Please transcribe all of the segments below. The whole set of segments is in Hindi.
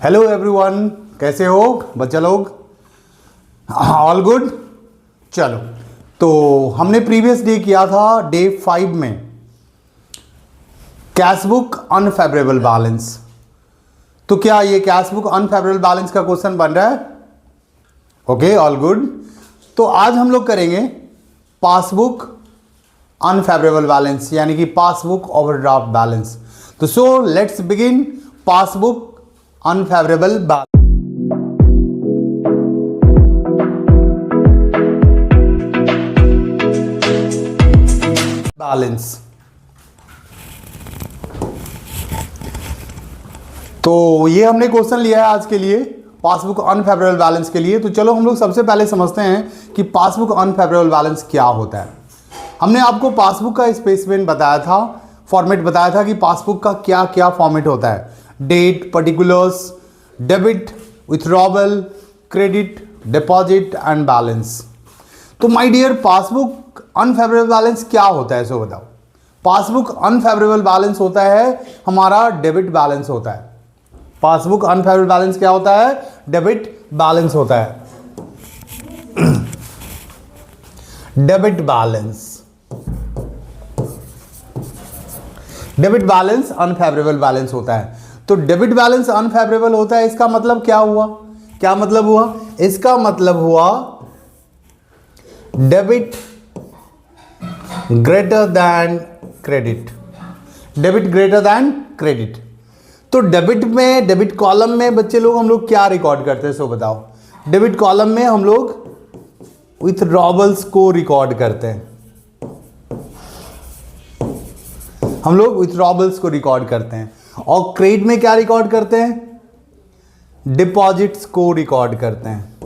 हेलो एवरीवन, कैसे हो बच्चा लोग? All good. चलो, तो हमने प्रीवियस डे किया था डे 5 में कैश बुक अनफेवरेबल बैलेंस। तो क्या ये कैश बुक अनफेवरेबल बैलेंस का क्वेश्चन बन रहा है? Okay, all good. तो आज हम लोग करेंगे पासबुक अनफेवरेबल बैलेंस, यानी कि पासबुक ओवरड्राफ्ट बैलेंस। तो so let's begin passbook unfavourable balance. तो ये हमने क्वेश्चन लिया है आज के लिए पासबुक अनफेवरेबल बैलेंस के लिए। तो चलो हम लोग सबसे पहले समझते हैं कि पासबुक अनफेवरेबल बैलेंस क्या होता है। हमने आपको पासबुक का स्पेसिफिक बताया था, फॉर्मेट बताया था कि पासबुक का क्या क्या फॉर्मेट होता है। Date, particulars, debit, withdrawal, credit, deposit and balance. तो my dear, passbook unfavourable balance क्या होता है, सो बताओ। पासबुक अनफेवरेबल बैलेंस होता है हमारा डेबिट बैलेंस होता है। पासबुक अनफेवरेबल बैलेंस क्या होता है? डेबिट बैलेंस होता है। Debit balance, debit balance unfavourable balance होता है। तो डेबिट बैलेंस अनफेवरेबल होता है, इसका मतलब क्या हुआ? क्या मतलब हुआ? इसका मतलब हुआ debit greater than credit. Debit greater than credit. तो डेबिट में, डेबिट कॉलम में बच्चे लोग हम लोग क्या रिकॉर्ड करते हैं, सो बताओ। डेबिट कॉलम में हम लोग विथड्रॉवल्स को रिकॉर्ड करते हैं। हम लोग विथड्रॉवल्स को रिकॉर्ड करते हैं। और क्रेडिट में क्या रिकॉर्ड करते हैं? डिपॉजिट्स को रिकॉर्ड करते हैं।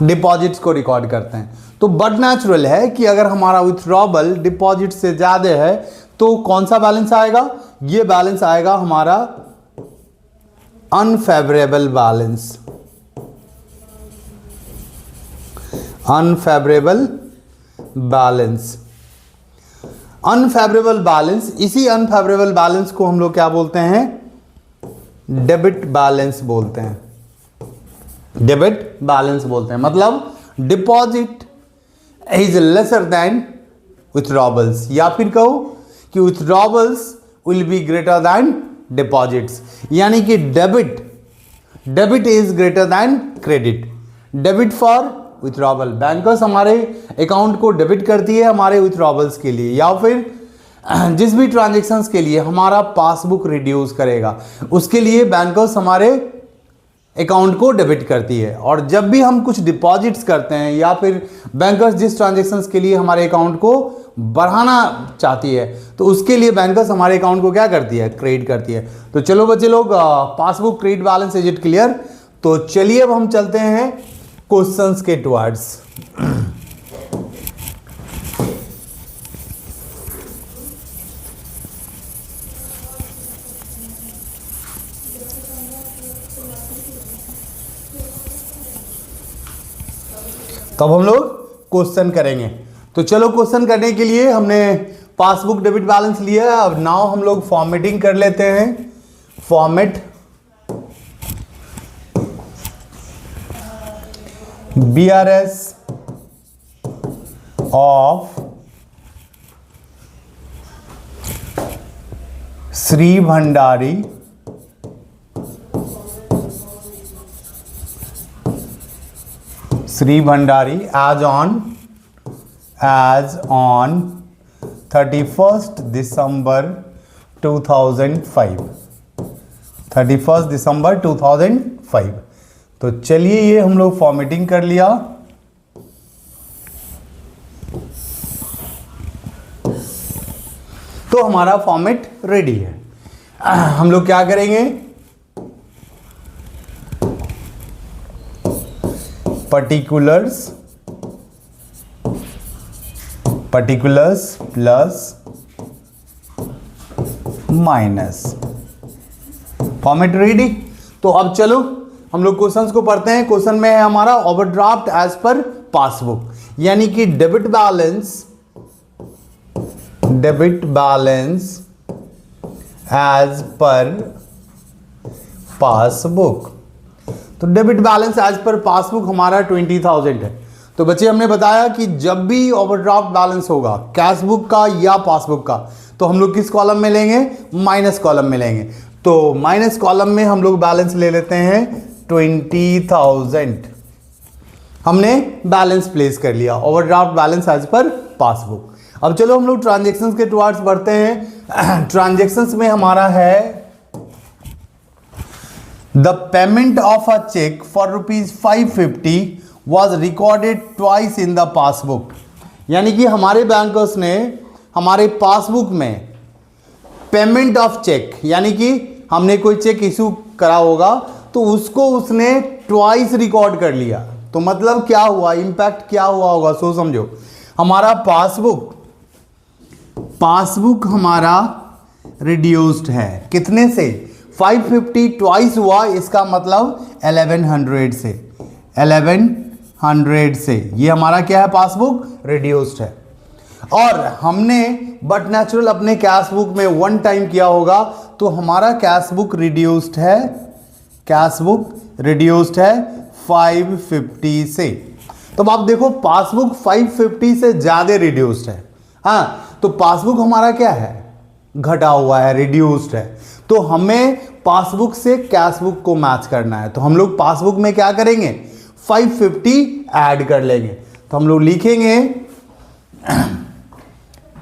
डिपॉजिट्स को रिकॉर्ड करते हैं। तो बट नेचुरल है कि अगर हमारा विथड्रॉवल डिपॉजिट से ज्यादा है तो कौन सा बैलेंस आएगा? ये बैलेंस आएगा हमारा unfavourable balance. Unfavourable balance, unfavourable balance, इसी अनफेवरेबल बैलेंस को हम लोग क्या बोलते हैं? डेबिट बैलेंस बोलते हैं। डेबिट बैलेंस बोलते हैं, मतलब deposit is lesser than withdrawals, या फिर कहो कि withdrawals will be greater than deposits, यानी कि debit is greater than credit. Debit for withdrawal, bankers हमारे अकाउंट को डेबिट करती है हमारे विथड्रॉवल्स के लिए, या फिर जिस भी ट्रांजैक्शंस के लिए हमारा पासबुक रिड्यूस करेगा उसके लिए बैंकर्स हमारे अकाउंट को डेबिट करती है। और जब भी हम कुछ डिपॉजिट्स करते हैं या फिर बैंकर्स जिस ट्रांजैक्शंस के लिए हमारे अकाउंट को बढ़ाना चाहती है तो उसके लिए बैंकर्स हमारे अकाउंट को क्या करती है? क्रेडिट करती है। तो चलो बच्चे लोग, passbook credit balance, is it clear? तो चलिए अब हम चलते हैं क्वेश्चंस के टुवर्ड्स। तब हम लोग क्वेश्चन करेंगे। तो चलो, क्वेश्चन करने के लिए हमने पासबुक डेबिट बैलेंस लिया है। अब नाउ हम लोग फॉर्मेटिंग कर लेते हैं। Format BRS of Sri Bhandari as on 31st December 2005। 31st December 2005। तो चलिए, ये हम लोग फॉर्मेटिंग कर लिया। तो हमारा फॉर्मेट रेडी है। हम लोग क्या करेंगे? Particulars plus minus, format ready. तो अब चलो हम लोग क्वेश्चंस को पढ़ते हैं। क्वेश्चन में है हमारा ओवरड्राफ्ट एज पर पासबुक, यानी कि debit balance as per passbook. तो debit balance as per passbook हमारा 20,000 है। तो बच्चे हमने बताया कि जब भी ओवरड्राफ्ट बैलेंस होगा कैश बुक का या पासबुक का, तो हम लोग किस कॉलम में लेंगे? माइनस कॉलम में लेंगे। तो माइनस कॉलम में हम लोग बैलेंस ले लेते हैं 20,000। हमने बैलेंस प्लेस कर लिया, overdraft balance as per passbook. अब चलो हम लोग ट्रांजेक्शंस के टुवर्ड्स बढ़ते हैं। ट्रांजेक्शंस में हमारा है the payment of a cheque for ₹550 was recorded twice in the passbook. यानी कि हमारे बैंकर्स ने हमारे पासबुक में पेमेंट ऑफ चेक, यानी कि हमने कोई चेक इशू करा होगा तो उसको उसने ट्वाइस रिकॉर्ड कर लिया। तो मतलब क्या हुआ, इंपैक्ट क्या हुआ होगा, सो समझो। हमारा पासबुक हमारा रिड्यूस्ड है, कितने से? 550 ट्वाइस हुआ, इसका मतलब 1100 से। 1100 से ये हमारा क्या है? पासबुक रिड्यूस्ड है। और हमने बट नेचुरल अपने कैश बुक में वन टाइम किया होगा, तो हमारा कैश बुक रिड्यूस्ड है, कैश बुक रिड्यूस्ड है 550 से। तो आप देखो पासबुक 550 से ज्यादा रिड्यूस्ड है। हाँ, तो पासबुक हमारा क्या है? घटा हुआ है, रिड्यूस्ड है। तो हमें पासबुक से कैश बुक को मैच करना है, तो हम लोग पासबुक में क्या करेंगे? 550 ऐड कर लेंगे। तो हम लोग लिखेंगे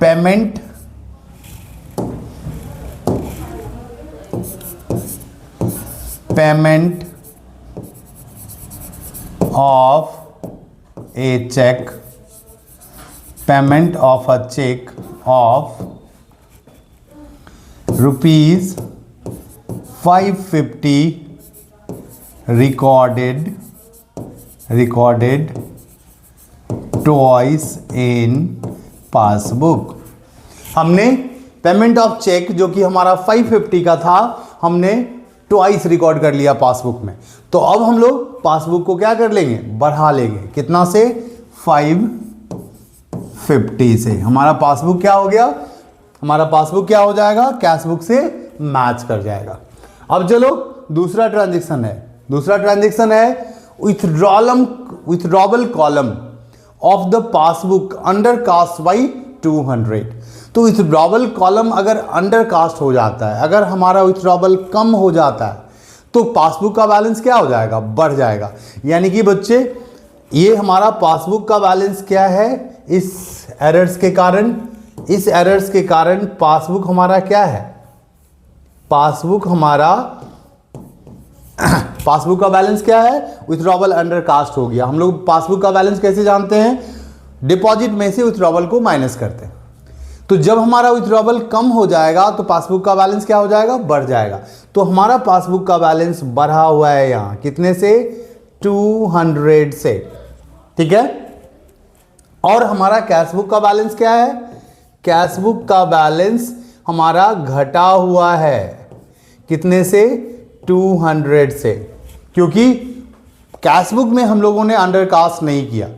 payment of a cheque, payment of a cheque of ₹550 recorded twice in passbook. हमने पेमेंट ऑफ चेक जो कि हमारा 550 का था, हमने ट्वाइस रिकॉर्ड कर लिया पासबुक में। तो अब हम लोग पासबुक को क्या कर लेंगे? बढ़ा लेंगे। कितना से? 550 से। हमारा पासबुक क्या हो गया? हमारा पासबुक क्या हो जाएगा? कैश बुक से मैच कर जाएगा। अब चलो दूसरा ट्रांजेक्शन है। दूसरा ट्रांजेक्शन है withdrawal column of the passbook undercast by 200। तो विथड्रॉबल कॉलम अगर अंडर कास्ट हो जाता है, अगर हमारा विथड्रॉबल कम हो जाता है, तो पासबुक का बैलेंस क्या हो जाएगा? बढ़ जाएगा। यानी कि बच्चे ये हमारा पासबुक का बैलेंस क्या है? इस एरर्स के कारण पासबुक हमारा क्या है? पासबुक का बैलेंस क्या है? विथड्रॉबल अंडर कास्ट हो गया। हम लोग पासबुक का बैलेंस कैसे जानते हैं? डिपॉजिट में से विथड्रॉबल को माइनस करते हैं। तो जब हमारा विथड्रॉबल कम हो जाएगा तो पासबुक का बैलेंस क्या हो जाएगा? बढ़ जाएगा। तो हमारा पासबुक का बैलेंस बढ़ा हुआ है यहां, कितने से? 200 से। ठीक है। और हमारा कैश बुक का बैलेंस क्या है? कैश बुक का बैलेंस हमारा घटा हुआ है, कितने से? 200 से। क्योंकि कैश बुक में हम लोगों ने अंडर कास्ट नहीं किया।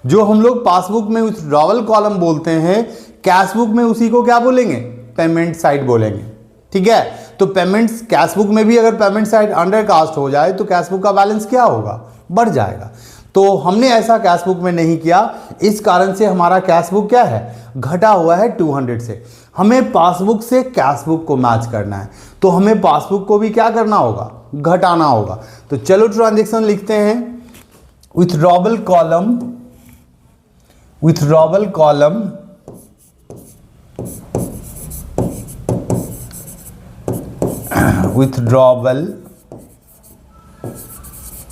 जो हम लोग पासबुक में विथड्रॉवल कॉलम बोलते हैं, कैश बुक में उसी को क्या बोलेंगे? पेमेंट साइड बोलेंगे। ठीक है। तो पेमेंट्स कैश बुक में भी अगर पेमेंट साइड अंडर कास्ट हो जाए तो कैश बुक का बैलेंस क्या होगा? बढ़ जाएगा। तो हमने ऐसा कैश बुक में नहीं किया, इस कारण से हमारा कैश बुक क्या है? घटा हुआ है 200 से। हमें पासबुक से कैश बुक को मैच करना है, तो हमें पासबुक को भी क्या करना होगा? घटाना होगा। तो चलो ट्रांजैक्शन लिखते हैं। विथड्रॉबल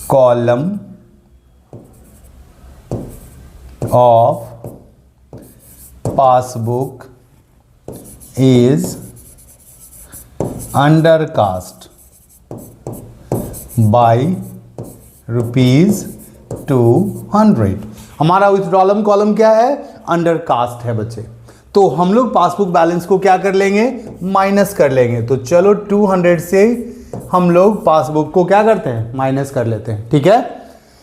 column of passbook is undercast by ₹200। हमारा विथड्रॉल कॉलम क्या है? अंडरकास्ट है बच्चे। तो हम लोग पासबुक बैलेंस को क्या कर लेंगे? माइनस कर लेंगे। तो चलो 200 से हम लोग पासबुक को क्या करते हैं? माइनस कर लेते हैं। ठीक है।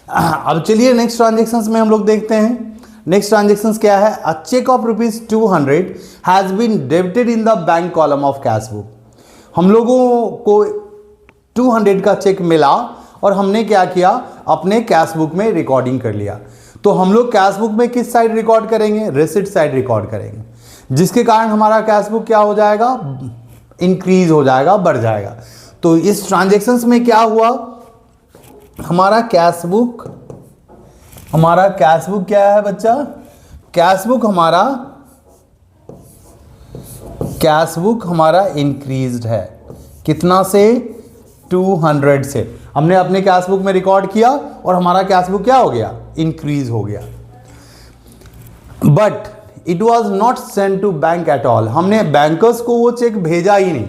अब चलिए नेक्स्ट ट्रांजेक्शंस में हम लोग देखते हैं। नेक्स्ट ट्रांजेक्शंस क्या है? A cheque of ₹200 has been debited in the bank column of cash book. हम लोगों को 200 का चेक मिला और हमने क्या किया, अपने कैश बुक में रिकॉर्डिंग कर लिया। तो हम लोग कैश बुक में किस साइड रिकॉर्ड करेंगे, रिसिप्ट साइड रिकॉर्ड करेंगे, जिसके कारण हमारा कैश बुक क्या हो जाएगा, इंक्रीज हो जाएगा, बढ़ जाएगा। तो इस ट्रांजैक्शंस में क्या हुआ, हमारा कैश बुक क्या है बच्चा, कैश बुक हमारा इंक्रीज्ड है। कितना से, 200 से। हमने अपने कैश बुक में रिकॉर्ड किया और हमारा कैश बुक क्या हो गया, इंक्रीज हो गया। But it was not send to bank at all, हमने बैंकर्स को वो चेक भेजा ही नहीं।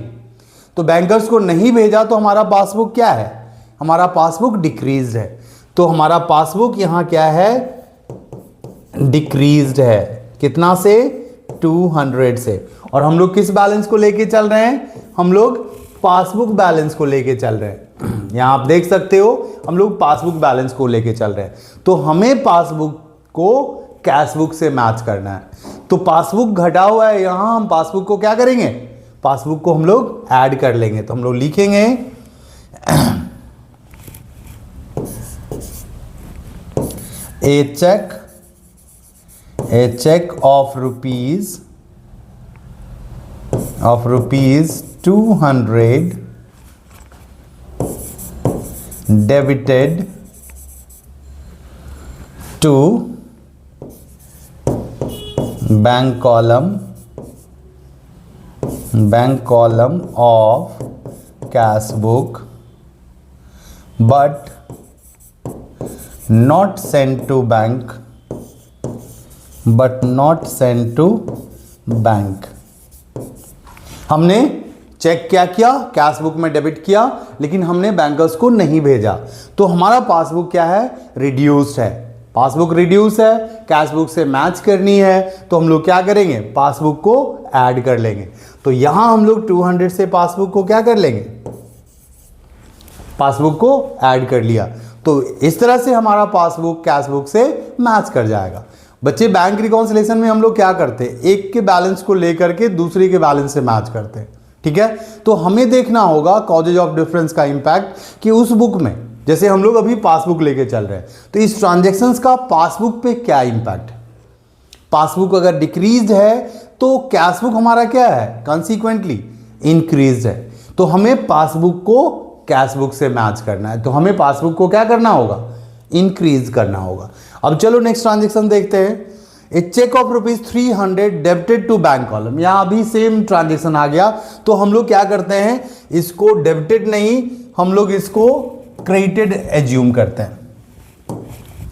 तो बैंकर्स को नहीं भेजा तो हमारा पासबुक क्या है, हमारा पासबुक डिक्रीज्ड है। तो हमारा पासबुक यहां क्या है, डिक्रीज्ड है। कितना से, 200 से। और हम लोग किस बैलेंस को लेके चल रहे हैं, हम लोग पासबुक बैलेंस को लेके चल रहे हैं। यहां आप देख सकते हो हम लोग पासबुक बैलेंस को लेके चल रहे हैं। तो हमें पासबुक को कैश बुक से मैच करना है। तो पासबुक घटा हुआ है, यहां हम पासबुक को क्या करेंगे, पासबुक को हम लोग ऐड कर लेंगे। तो हम लोग लिखेंगे a cheque of rupees 200 debited to bank column of cash book but not sent to bank, हमने चेक क्या किया, कैश बुक में डेबिट किया, लेकिन हमने बैंकर्स को नहीं भेजा। तो हमारा पासबुक क्या है, रिड्यूस्ड है। पासबुक रिड्यूस है, कैश बुक से मैच करनी है, तो हम लोग क्या करेंगे, पासबुक को ऐड कर लेंगे। तो यहां हम लोग 200 से पासबुक को क्या कर लेंगे, पासबुक को ऐड कर लिया। तो इस तरह से हमारा पासबुक कैश बुक से मैच कर जाएगा। बच्चे, बैंक रिकॉन्सिलेशन में हम लोग क्या करते हैं, एक के बैलेंस को लेकर के दूसरे के बैलेंस से मैच करते हैं। ठीक है, तो हमें देखना होगा कॉजेज ऑफ डिफरेंस का इंपैक्ट, कि उस बुक में, जैसे हम लोग अभी पासबुक लेके चल रहे हैं, तो इस ट्रांजैक्शंस का पासबुक पे क्या इंपैक्ट है। पासबुक अगर डिक्रीज है तो कैश बुक हमारा क्या है, कॉन्सिक्वेंटली इंक्रीज है। तो हमें पासबुक को कैश बुक से मैच करना है। तो हमें पासबुक को क्या करना होगा, इंक्रीज करना होगा। अब चलो नेक्स्ट ट्रांजैक्शन देखते हैं। A cheque of ₹300 debited to bank column, यहां भी सेम ट्रांजैक्शन आ गया। तो हम लोग क्या करते हैं, इसको डेबिटेड नहीं, हम लोग इसको क्रेडिटेड एज्यूम करते हैं।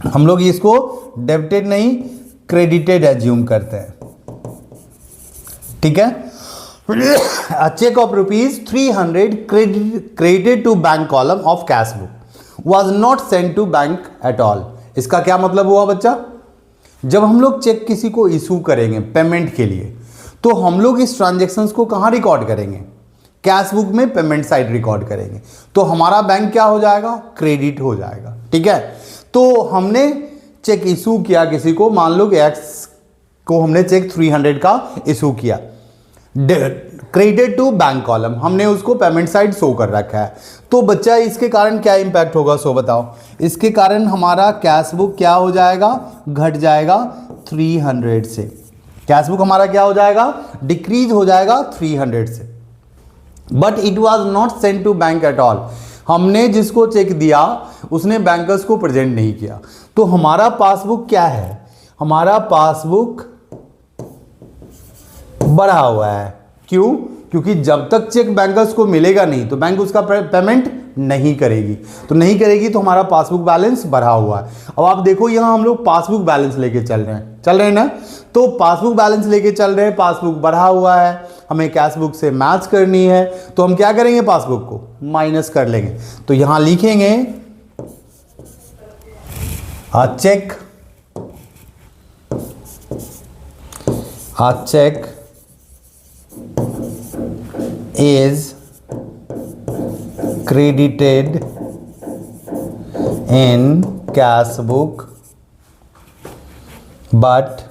हम लोग इसको डेबिटेड नहीं, क्रेडिटेड एज्यूम करते हैं। ठीक है, cheque of ₹300 credited to bank column of cash book was not sent to bank at all. इसका क्या मतलब हुआ बच्चा, जब हम लोग चेक किसी को इशू करेंगे पेमेंट के लिए, तो हम लोग इस ट्रांजैक्शंस को कहां रिकॉर्ड करेंगे, कैश बुक में पेमेंट साइड रिकॉर्ड करेंगे। तो हमारा बैंक क्या हो जाएगा, क्रेडिट हो जाएगा। ठीक है, तो हमने चेक इशू किया किसी को, मान लो एक्स को हमने चेक 300 का इशू किया, क्रेडिटेड टू बैंक कॉलम, हमने उसको पेमेंट साइड शो कर रखा है। तो बच्चा, इसके कारण क्या इंपैक्ट होगा, सो बताओ। इसके कारण हमारा कैश बुक क्या हो जाएगा, घट जाएगा 300 से। कैश बुक हमारा क्या हो जाएगा, डिक्रीज हो जाएगा 300 से। But it was not sent to bank at all, हमने जिसको चेक दिया उसने बैंकर्स को प्रेजेंट नहीं किया। तो हमारा पासबुक क्या है, हमारा पासबुक बढ़ा हुआ है। क्यों, क्योंकि जब तक चेक बैंकर्स को मिलेगा नहीं तो बैंक उसका पेमेंट नहीं करेगी। तो नहीं करेगी तो हमारा पासबुक बैलेंस बढ़ा हुआ है। अब आप देखो यहां हम लोग पासबुक बैलेंस लेके चल रहे हैं ना। तो पासबुक बैलेंस लेके चल रहे हैं, पासबुक बढ़ा हुआ है, हमें कैश बुक से मैच करनी है। तो हम क्या करेंगे, पासबुक को माइनस कर लेंगे। तो यहां लिखेंगे check is credited in cash book but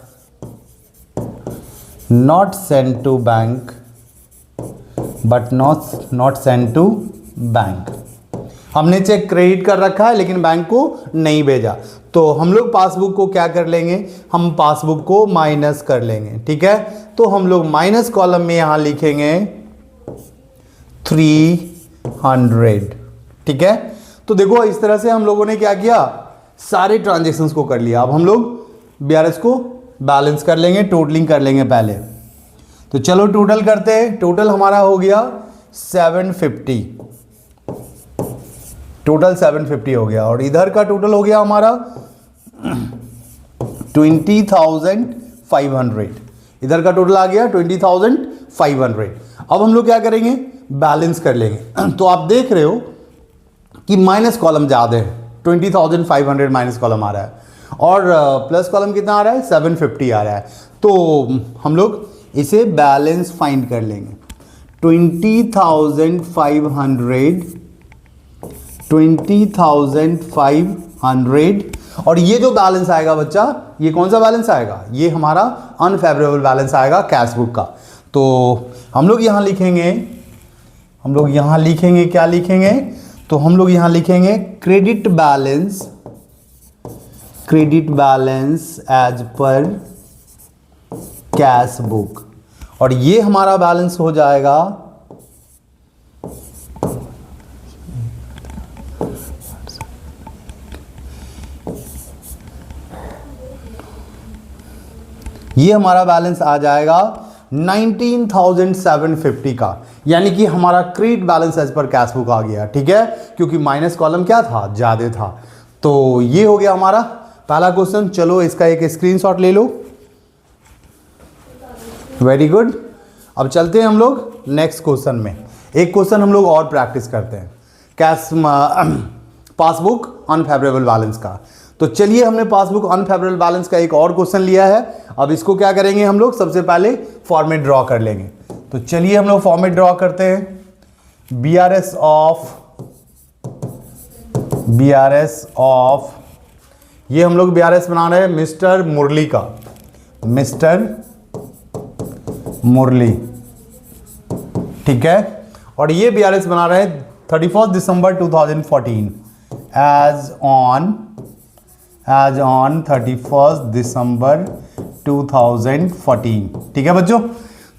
not sent to bank, हमने चेक क्रेडिट कर रखा है लेकिन बैंक को नहीं भेजा, तो हम लोग पासबुक को क्या कर लेंगे, हम पासबुक को माइनस कर लेंगे। ठीक है, तो हम लोग माइनस कॉलम में यहां लिखेंगे 300। ठीक है, तो देखो इस तरह से हम लोगों ने क्या किया, सारे ट्रांजेक्शन्स को कर लिया। अब हम लोग BRS को बैलेंस कर लेंगे, टोटलिंग कर लेंगे पहले। तो चलो टोटल करते हैं। टोटल हमारा हो गया 750, टोटल 750 हो गया। और इधर का टोटल हो गया हमारा 20,500। इधर का टोटल आ गया 20,500। अब हम लोग क्या करेंगे, बैलेंस कर लेंगे। तो आप देख रहे हो कि माइनस कॉलम ज़्यादा है, 20,500 माइनस कॉलम आ रहा है और प्लस कॉलम कितना आ रहा है, 750 आ रहा है। तो हम लोग इसे बैलेंस फाइंड कर लेंगे। 20,500 और ये जो बैलेंस आएगा बच्चा, ये कौन सा बैलेंस आएगा, ये हमारा अनफेवरेबल बैलेंस आएगा कैश बुक का। तो हम लोग यहाँ लिखेंगे, क्या लिखेंगे, तो हम लोग यहाँ लिखेंगे credit balance as per cash book. और ये हमारा बैलेंस हो जाएगा ये हमारा बैलेंस आ जाएगा 19,750 का, यानी कि हमारा credit balance as per cash book आ गया। ठीक है, क्योंकि माइनस कॉलम क्या था, ज्यादा था। तो ये हो गया हमारा पहला क्वेश्चन। चलो इसका एक स्क्रीनशॉट ले लो। Very good. अब चलते हैं हम लोग नेक्स्ट क्वेश्चन में। एक क्वेश्चन हम लोग और प्रैक्टिस करते हैं, कैश पासबुक अनफेवरेबल बैलेंस का। तो चलिए, हमने पासबुक अनफेवरेबल बैलेंस का एक और क्वेश्चन लिया है। अब इसको क्या करेंगे, हम लोग सबसे पहले फॉर्मेट ड्रॉ कर लेंगे। तो चलिए हम लोग फॉर्मेट ड्रॉ करते हैं। BRS ऑफ ये हम लोग BRS बना रहे हैं मिस्टर मुरली का, मिस्टर मुरली। ठीक है, और ये BRS बना रहे हैं 31 दिसंबर 2014 एज ऑन 31 दिसंबर 2014। ठीक है बच्चों,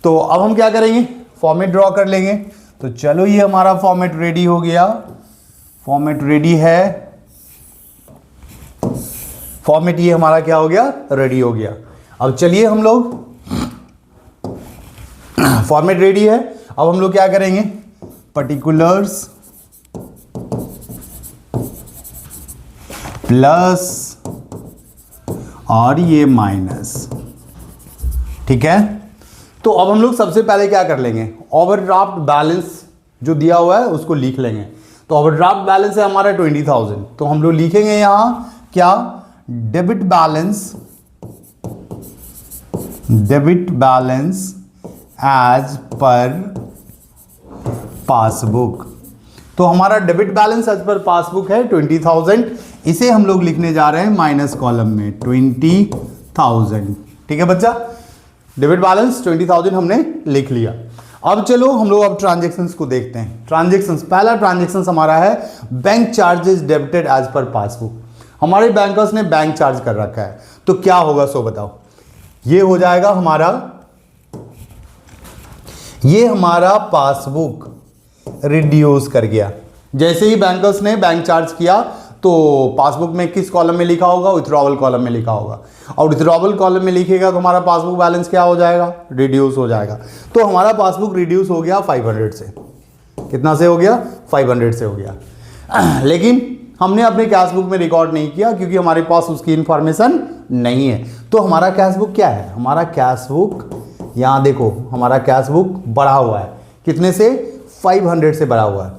तो अब हम क्या करेंगे, फॉर्मेट ड्रॉ कर लेंगे। तो चलो, ये हमारा फॉर्मेट रेडी हो गया, फॉर्मेट रेडी है, फॉर्मेट ये हमारा क्या हो गया, रेडी हो गया। अब चलिए हम लोग, फॉर्मेट रेडी है, अब हम लोग क्या करेंगे, पर्टिकुलर्स प्लस और ये माइनस। ठीक है, तो अब हम लोग सबसे पहले क्या कर लेंगे, ओवरड्राफ्ट बैलेंस जो दिया हुआ है उसको लिख लेंगे। तो ओवरड्राफ्ट बैलेंस है हमारा 20,000, तो हम लोग लिखेंगे यहां क्या, debit balance as per passbook. तो हमारा debit balance as per passbook है 20,000, इसे हम लोग लिखने जा रहे हैं माइनस कॉलम में 20,000। ठीक है बच्चा, डेबिट बैलेंस 20,000 हमने लिख लिया। अब चलो हम लोग अब ट्रांजेक्शन्स को देखते हैं। ट्रांजेक्शन्स, पहला ट्रांजेक्शन्स हमारा है bank charges debited as per passbook. हमारे बैंकर्स ने बैंक चार्ज कर रखा है, तो क्या होगा सो बताओ। ये हो जाएगा हमारा पासबुक रिड्यूस कर गया। जैसे ही बैंकर्स ने बैंक चार्ज किया तो पासबुक में किस कॉलम में लिखा होगा, विथड्रॉवल कॉलम में लिखा होगा, और विथड्रॉवल कॉलम में लिखेगा तो हमारा पासबुक बैलेंस क्या हो जाएगा, रिड्यूस हो जाएगा। तो हमारा पासबुक रिड्यूस हो गया 500 से। कितना से हो गया, 500 से हो गया। लेकिन हमने अपने कैश बुक में रिकॉर्ड नहीं किया क्योंकि हमारे पास उसकी इंफॉर्मेशन नहीं है। तो हमारा कैश बुक क्या है, हमारा कैश बुक यहाँ देखो, हमारा कैश बुक बढ़ा हुआ है, कितने से, 500 से बढ़ा हुआ है।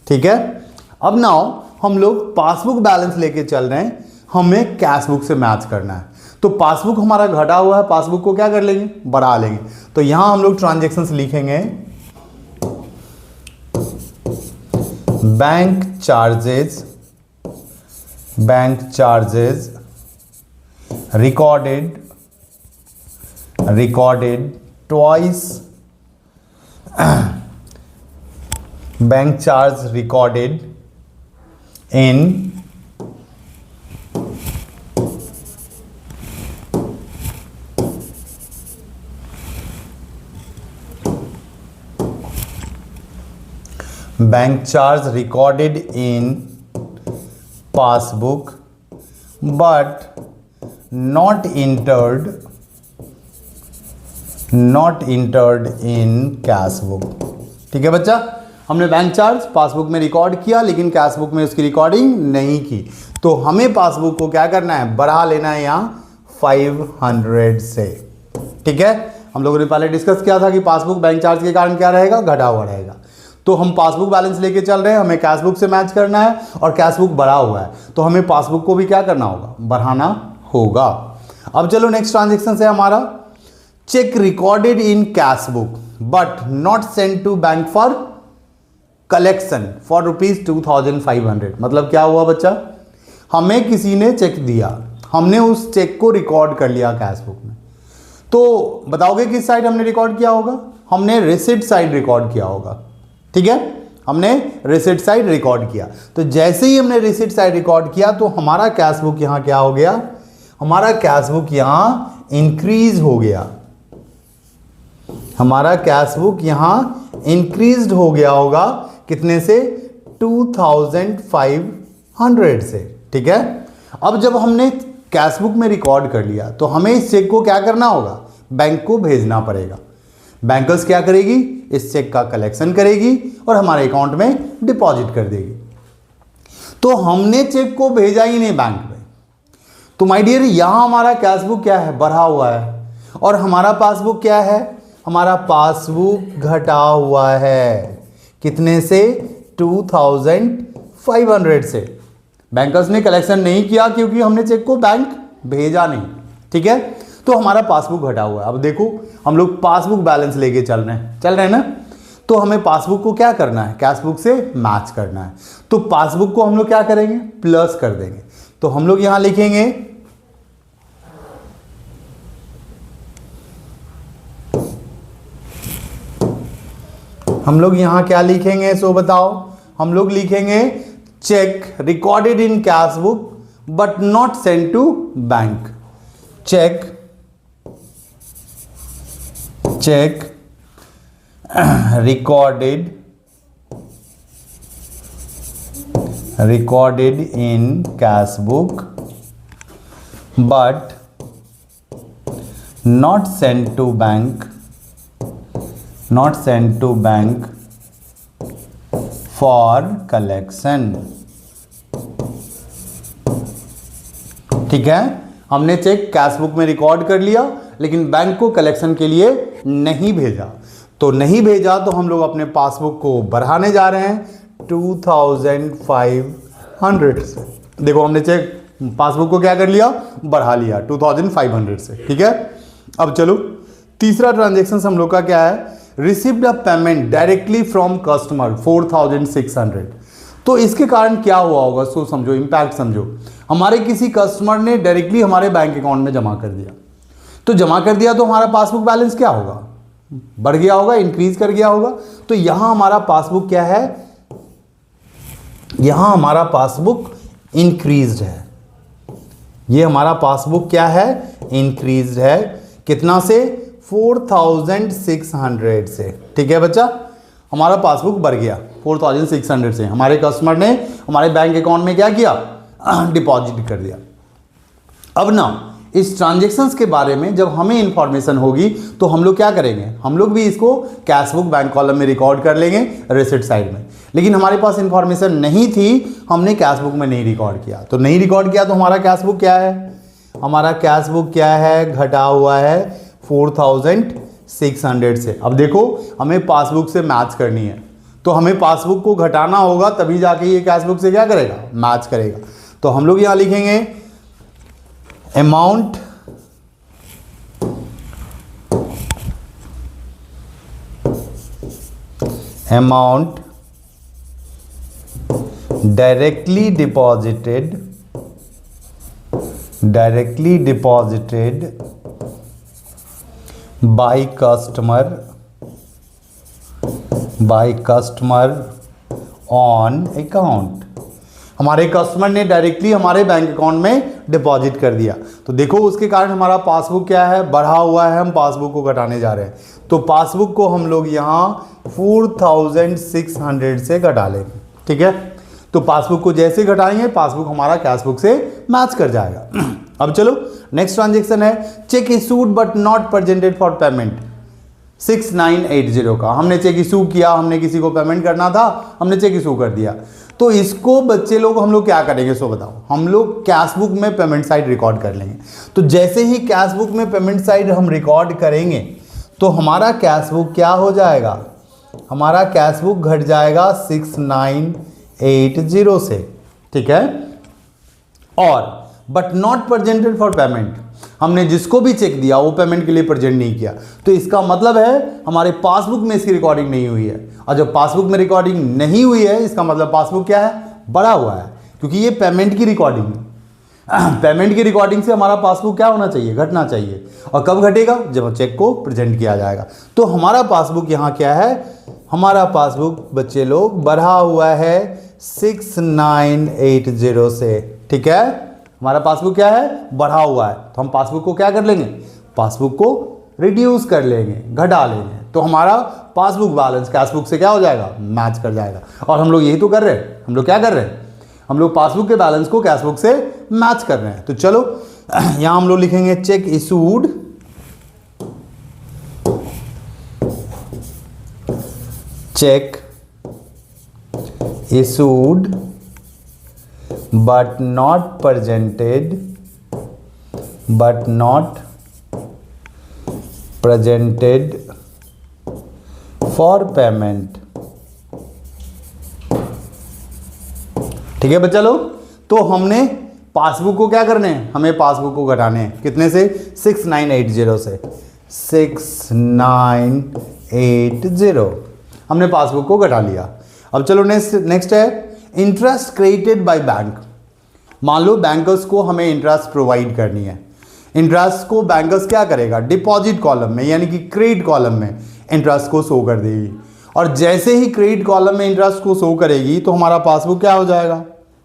ठीक है, अब नाउ हम लोग पासबुक बैलेंस लेके चल रहे हैं, हमें कैश बुक से मैच करना है। तो पासबुक हमारा घटा हुआ है, पासबुक को क्या कर लेंगे, बढ़ा लेंगे। तो यहां हम लोग ट्रांजैक्शंस लिखेंगे, bank charges recorded twice, bank charge recorded in bank charge recorded in passbook but not entered in cash book. ठीक है बच्चा, हमने बैंक चार्ज पासबुक में रिकॉर्ड किया लेकिन कैश बुक में उसकी रिकॉर्डिंग नहीं की, तो हमें पासबुक को क्या करना है, बढ़ा लेना है यहाँ 500 से। ठीक है, हम लोगों ने पहले डिस्कस किया था कि पासबुक बैंक चार्ज के कारण क्या रहेगा, घटा हुआ रहेगा। तो हम पासबुक बैलेंस लेके चल रहे हैं, हमें कैश बुक से मैच करना है और कैश बुक बढ़ा हुआ है, तो हमें पासबुक को भी क्या करना होगा, बढ़ाना होगा। अब चलो नेक्स्ट ट्रांजेक्शन है हमारा, cheque recorded in cash book but not send to bank for collection for ₹2500। मतलब क्या हुआ बच्चा, हमें किसी ने चेक दिया, हमने उस चेक को रिकॉर्ड कर लिया कैश बुक में, तो बताओगे किस साइड हमने रिकॉर्ड किया होगा, हमने रिसिप्ट साइड रिकॉर्ड किया होगा। ठीक है, हमने रिसिप्ट साइड रिकॉर्ड किया, तो जैसे ही हमने रिसिप्ट साइड रिकॉर्ड किया तो हमारा कैश बुक यहां क्या हो गया, हमारा कैश बुक यहां इंक्रीज हो गया, हमारा कैश बुक यहां इंक्रीज हो गया होगा कितने से, 2500 से। ठीक है, अब जब हमने कैश बुक में रिकॉर्ड कर लिया तो हमें इस चेक को क्या करना होगा, बैंक को भेजना पड़ेगा। बैंकर्स क्या करेगी, इस चेक का कलेक्शन करेगी और हमारे अकाउंट में डिपॉजिट कर देगी। तो हमने चेक को भेजा ही नहीं बैंक में, तो माय डियर यहां हमारा कैश बुक क्या है, बढ़ा हुआ है, और हमारा पासबुक क्या है, हमारा पासबुक घटा हुआ है, कितने से, 2500 से। बैंकर्स ने कलेक्शन नहीं किया क्योंकि हमने चेक को बैंक भेजा नहीं। ठीक है, तो हमारा पासबुक घटा हुआ है। अब देखो हम लोग पासबुक बैलेंस लेके चल रहे हैं ना, तो हमें पासबुक को क्या करना है, कैश बुक से मैच करना है, तो पासबुक को हम लोग क्या करेंगे, प्लस कर देंगे। तो हम लोग यहां लिखेंगे क्या लिखेंगे, सो बताओ, हम लोग लिखेंगे cheque recorded in cash book but not send to bank. Cheque recorded in cash book but not sent to bank for collection। ठीक है, हमने चेक कैश बुक में रिकॉर्ड कर लिया लेकिन बैंक को कलेक्शन के लिए नहीं भेजा, तो नहीं भेजा तो हम लोग अपने पासबुक को बढ़ाने जा रहे हैं 2500 से। देखो हमने चेक पासबुक को क्या कर लिया, बढ़ा लिया 2500 से। ठीक है, अब चलो तीसरा ट्रांजेक्शन हम लोग का क्या है, received a payment directly from customer 4600। तो इसके कारण क्या हुआ होगा, सो समझो, इंपैक्ट समझो। हमारे किसी कस्टमर ने डायरेक्टली हमारे बैंक अकाउंट में जमा कर दिया, तो जमा कर दिया तो हमारा पासबुक बैलेंस क्या होगा, बढ़ गया होगा, इंक्रीज कर गया होगा। तो यहां हमारा पासबुक क्या है, यहां हमारा पासबुक इंक्रीज्ड है, ये हमारा पासबुक क्या है, इंक्रीज्ड है, कितना से, 4600 से। ठीक है बच्चा, हमारा पासबुक बढ़ गया 4600 से, हमारे कस्टमर ने हमारे बैंक अकाउंट में क्या किया, डिपॉजिट कर दिया। अब ना इस ट्रांजेक्शन्स के बारे में जब हमें इंफॉर्मेशन होगी तो हम लोग क्या करेंगे, हम लोग भी इसको कैश बुक बैंक कॉलम में रिकॉर्ड कर लेंगे रिसिप्ट साइड में। लेकिन हमारे पास इंफॉर्मेशन नहीं थी, हमने कैश बुक में नहीं रिकॉर्ड किया, तो नहीं रिकॉर्ड किया तो हमारा कैश बुक क्या है, हमारा कैश बुक क्या है, घटा हुआ है 4600 से। अब देखो हमें पासबुक से मैच करनी है, तो हमें पासबुक को घटाना होगा तभी जाके ये कैश बुक से क्या करेगा, मैच करेगा। तो हम लोग यहाँ लिखेंगे amount directly deposited by customer on account हमारे कस्टमर ने डायरेक्टली हमारे बैंक अकाउंट में डिपॉजिट कर दिया। तो देखो उसके कारण हमारा पासबुक क्या है, बढ़ा हुआ है। हम पासबुक को घटाने जा रहे हैं, तो पासबुक को हम लोग यहाँ 4600 से घटा लेंगे। ठीक है, तो पासबुक को जैसे घटाएंगे पासबुक हमारा कैश बुक से मैच कर जाएगा। अब चलो नेक्स्ट ट्रांजेक्शन है check issued but not presented for payment 6980 का। हमने चेक इशू किया, हमने किसी को पेमेंट करना था, हमने चेक इशू कर दिया। तो इसको बच्चे लोग हम लोग क्या करेंगे सो बताओ। हम लोग कैश बुक में पेमेंट साइड रिकॉर्ड कर लेंगे। तो जैसे ही कैश बुक में पेमेंट साइड हम रिकॉर्ड करेंगे तो हमारा कैश बुक क्या हो जाएगा, हमारा कैश बुक घट जाएगा 6980 से। ठीक है, और but not presented for payment, हमने जिसको भी चेक दिया वो पेमेंट के लिए प्रेजेंट नहीं किया। तो इसका मतलब है हमारे पासबुक में इसकी रिकॉर्डिंग नहीं हुई है। और जब पासबुक में रिकॉर्डिंग नहीं हुई है इसका मतलब पासबुक क्या है, बढ़ा हुआ है, क्योंकि ये पेमेंट की रिकॉर्डिंग है। पेमेंट की रिकॉर्डिंग से हमारा पासबुक क्या होना चाहिए, घटना चाहिए। और कब घटेगा, जब चेक को प्रेजेंट किया जाएगा। तो हमारा पासबुक यहाँ क्या है, हमारा पासबुक बच्चे लोग बढ़ा हुआ है 6980 से। ठीक है, हमारा पासबुक क्या है, बढ़ा हुआ है। तो हम पासबुक को क्या कर लेंगे, पासबुक को रिड्यूस कर लेंगे, घटा लेंगे। तो हमारा पासबुक बैलेंस कैश बुक से क्या हो जाएगा, मैच कर जाएगा। और हम लोग यही तो कर रहे हैं। हम लोग क्या कर रहे हैं, हम लोग पासबुक के बैलेंस को कैश बुक से मैच कर रहे हैं। तो चलो यहां हम लोग लिखेंगे check issued but not presented for payment। ठीक है बच्चा लोग, तो हमने पासबुक को क्या करने हैं, हमें पासबुक को घटाने हैं कितने से, 6980 से। 6980 हमने पासबुक को घटा लिया। अब चलो नेक्स्ट है इंटरेस्ट क्रेडिटेड बाय बैंक। मान लो बैंकर्स को हमें इंटरेस्ट प्रोवाइड करनी है। इंटरेस्ट को बैंकर्स क्या करेगा, डिपॉजिट कॉलम में यानी कि क्रेडिट कॉलम में इंटरेस्ट को शो कर देगी। और जैसे ही क्रेडिट कॉलम में इंटरेस्ट को शो करेगी तो हमारा पासबुक क्या हो जाएगा,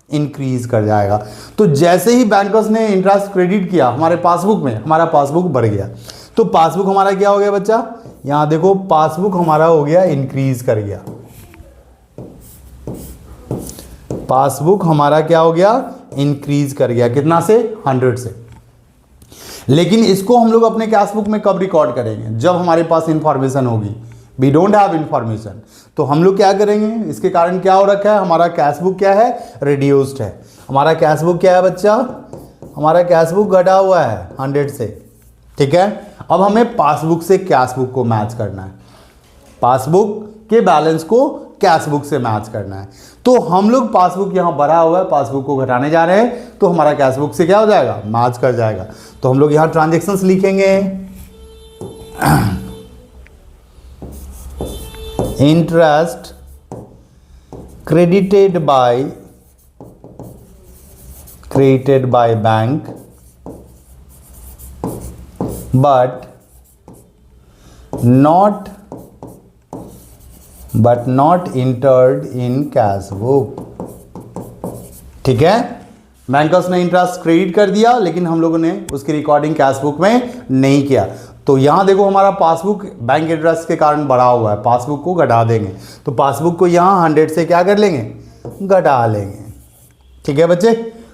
इंक्रीज कर जाएगा। तो जैसे ही बैंकर्स ने इंटरेस्ट क्रेडिट किया हमारे पासबुक में, हमारा पासबुक बढ़ गया। तो पासबुक हमारा क्या हो गया बच्चा, यहां देखो पासबुक हमारा हो गया इंक्रीज कर गया। पासबुक हमारा क्या हो गया, इंक्रीज कर गया। कितना से, 100 से। लेकिन इसको हम लोग अपने कैश बुक में कब रिकॉर्ड करेंगे, जब हमारे पास इंफॉर्मेशन होगी। वी डोंट हैव इंफॉर्मेशन, तो हम लोग क्या करेंगे, इसके कारण क्या हो रखा है, हमारा कैश बुक क्या है, रिड्यूस्ड है। हमारा कैश बुक क्या है बच्चा, हमारा कैश बुक घटा हुआ है 100 से। ठीक है, अब हमें पासबुक से कैश बुक को मैच करना है, पासबुक के बैलेंस को कैश बुक से मैच करना है। तो हम लोग पासबुक यहां भरा हुआ है, पासबुक को घटाने जा रहे हैं, तो हमारा कैश बुक से क्या हो जाएगा, मैच कर जाएगा। तो हम लोग यहां ट्रांजेक्शंस लिखेंगे interest credited by bank but not entered in cash book। ठीक है, बैंकर्स ने इंटरेस्ट क्रेडिट कर दिया लेकिन हम लोगों ने उसकी रिकॉर्डिंग कैश बुक में नहीं किया। तो यहां देखो हमारा पासबुक बैंक इंटरेस्ट के कारण बढ़ा हुआ है, पासबुक को घटा देंगे। तो पासबुक को यहां 100 से क्या कर लेंगे, घटा लेंगे। ठीक है बच्चे,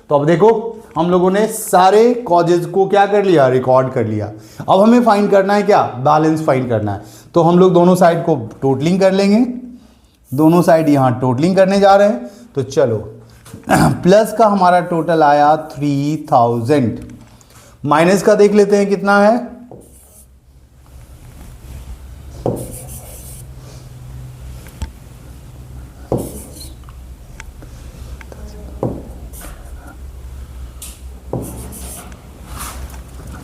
तो अब देखो हम लोगों ने सारे कॉजेज को क्या कर लिया, रिकॉर्ड कर लिया। अब हमें फाइंड करना है क्या, बैलेंस फाइंड करना है। तो हम लोग दोनों साइड को टोटलिंग कर लेंगे, दोनों साइड यहां टोटलिंग करने जा रहे हैं। तो चलो प्लस का हमारा टोटल आया 3000, माइनस का देख लेते हैं कितना है,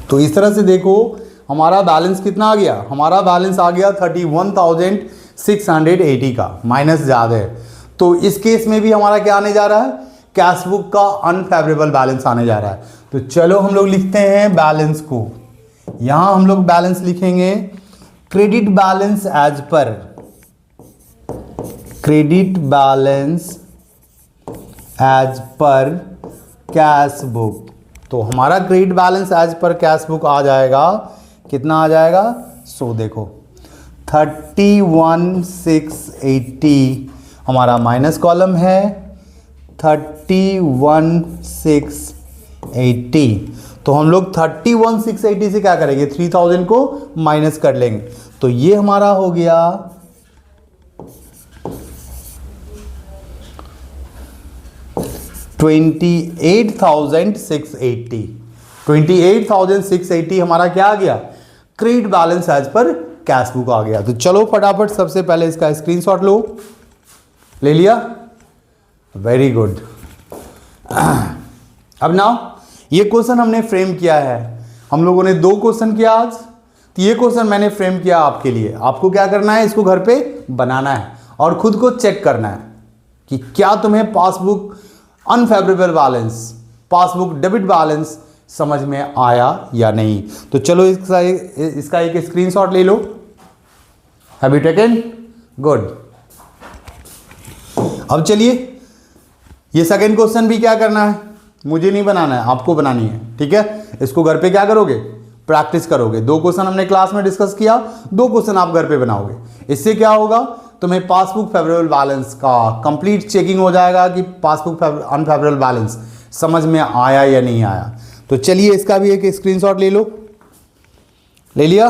तो इस तरह से देखो हमारा बैलेंस कितना आ गया, हमारा बैलेंस आ गया 31,680 का, माइनस ज़्यादा है। तो इस केस में भी हमारा क्या आने जा रहा है, कैश बुक का अनफेवरेबल बैलेंस आने जा रहा है। तो चलो हम लोग लिखते हैं बैलेंस को, यहां हम लोग बैलेंस लिखेंगे credit balance as per, credit balance as per cash book. तो हमारा credit balance as per cash book आ जाएगा, कितना आ जाएगा? सो देखो 31,680 हमारा माइनस कॉलम है, 31,680। तो हम लोग 31,680 से क्या करेंगे? 3000 को माइनस कर लेंगे। तो ये हमारा हो गया 28,680। 28,680 हमारा क्या आ गया? Credit balance as per cash book आ गया। तो चलो फटाफट सबसे पहले इसका स्क्रीनशॉट लो। ले लिया? Very good. अब नाउ ये क्वेश्चन हमने फ्रेम किया है। हम लोगों ने 2 क्वेश्चन किया आज। तो ये क्वेश्चन मैंने फ्रेम किया आपके लिए। आपको क्या करना है? इसको घर पे बनाना है और खुद को चेक करना है कि क्या तुम्हें passbook unfavourable balance, passbook debit balance समझ में आया या नहीं। तो चलो इसका एक स्क्रीनशॉट ले लो। Have you taken? गुड। अब चलिए ये सेकंड क्वेश्चन भी क्या करना है? मुझे नहीं बनाना है, आपको बनानी है। ठीक है, इसको घर पे क्या करोगे? प्रैक्टिस करोगे। 2 क्वेश्चन हमने क्लास में डिस्कस किया, 2 क्वेश्चन आप घर पे बनाओगे। इससे क्या होगा? तुम्हें पासबुक फेवरेबल बैलेंस का कंप्लीट चेकिंग हो जाएगा कि पासबुक अनफेवरेबल बैलेंस समझ में आया या नहीं आया। तो चलिए इसका भी एक स्क्रीनशॉट ले लो। ले लिया?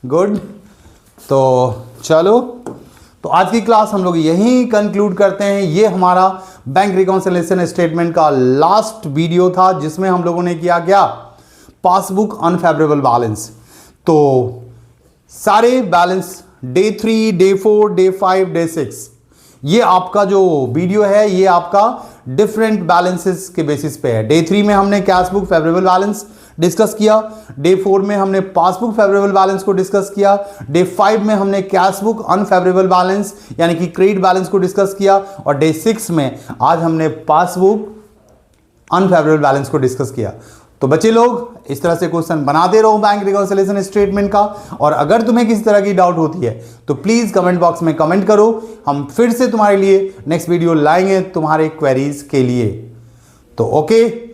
गुड। तो चलो, तो आज की क्लास हम लोग यहीं कंक्लूड करते हैं। ये हमारा बैंक रिकॉन्सिलिएशन स्टेटमेंट का लास्ट वीडियो था, जिसमें हम लोगों ने किया क्या? Passbook unfavourable balance. तो सारे balance day 3, day 4, day 5, day 6, ये आपका जो वीडियो है ये आपका डिफरेंट बैलेंसेस के बेसिस पे है। डे 3 में हमने cash book favourable balance discuss किया, डे 4 में हमने पासबुक फेवरेबल बैलेंस को डिस्कस किया, डे 5 में हमने कैश बुक अनफेवरेबल बैलेंस यानी कि क्रेडिट बैलेंस को डिस्कस किया, और डे 6 में आज हमने पासबुक अनफेवरेबल बैलेंस को डिस्कस किया। तो बच्चे लोग इस तरह से क्वेश्चन बनाते रहो बैंक रिकॉन्सिलिएशन स्टेटमेंट का। और अगर तुम्हें किसी तरह की डाउट होती है तो प्लीज कमेंट बॉक्स में कमेंट करो। हम फिर से तुम्हारे लिए नेक्स्ट वीडियो लाएंगे तुम्हारे क्वेरीज के लिए। तो ओके।